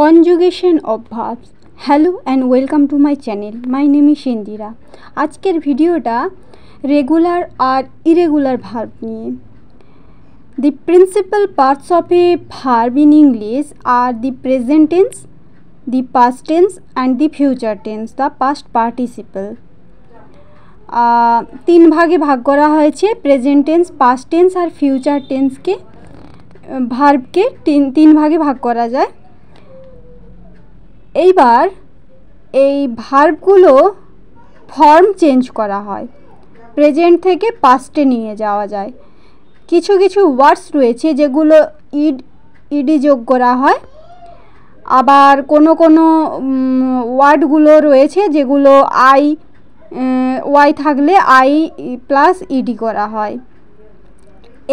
Conjugation of verbs. Hello and welcome to my channel. My name is Indira. আজকের ভিডিওটা regular আর irregular verb নিয়ে। The principal parts of a verb in English are the present tense, the past tense and the future tense, the past participle. তিন ভাগে ভাগ করা হয়েছে, present tense, past tense আর ফিউচার টেন্সকে। ভার্বকে তিন ভাগে ভাগ করা যায়। এইবার এই ভার্বগুলো ফর্ম চেঞ্জ করা হয়, প্রেজেন্ট থেকে পাস্টে নিয়ে যাওয়া যায়। কিছু কিছু ওয়ার্ডস রয়েছে যেগুলো ইডি যোগ করা হয়, আবার কোনো কোনো ওয়ার্ডগুলো রয়েছে যেগুলো ওয়াই থাকলে আই প্লাস ইডি করা হয়।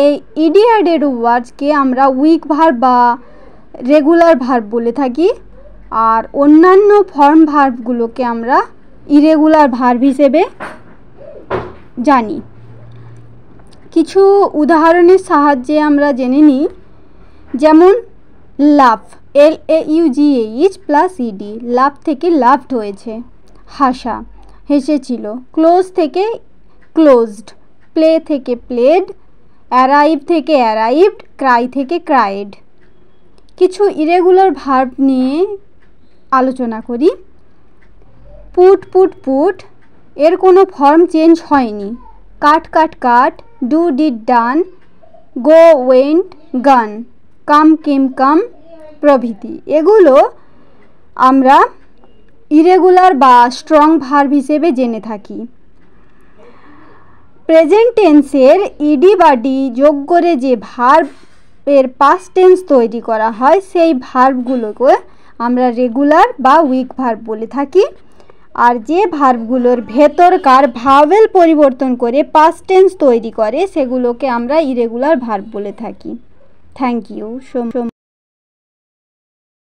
এই ইডি অ্যাডেড ওয়ার্ডসকে আমরা উইক ভার্ব বা রেগুলার ভার্ব বলে থাকি, আর অন্যান্য ফর্ম ভার্বগুলোকে আমরা ইরেগুলার ভার্ব হিসেবে জানি। কিছু উদাহরণের সাহায্যে আমরা জেনে নিই। যেমন laugh, LAUGH plus ED, laugh থেকে লাভড হয়েছে, হাসা, হেসেছিল। ক্লোজ থেকে ক্লোজড, প্লে থেকে প্লেড, অ্যারাইভ থেকে অ্যারাইভড, ক্রাই থেকে ক্রাইড। কিছু ইরেগুলার ভার্ব নিয়ে আলোচনা করি। পুট, এর কোনো ফর্ম চেঞ্জ হয়নি। Cut, do did done, go went gone, come কেম কাম প্রভৃতি। এগুলো আমরা ইরেগুলার বা স্ট্রং ভার্ব হিসেবে জেনে থাকি। প্রেজেন্ট টেন্সের ইডি বা ডি যোগ করে যে ভার্বের পাস্ট টেন্স তৈরি করা হয়, সেই ভার্বগুলোকে আমরা রেগুলার বা উইক ভার্ব বলে থাকি। আর যে ভার্বগুলোর ভেতরকার ভাওয়েল পরিবর্তন করে পাস্ট টেন্স তৈরি করে, সেগুলোকে আমরা ইরেগুলার ভার্ব বলে থাকি। Thank you.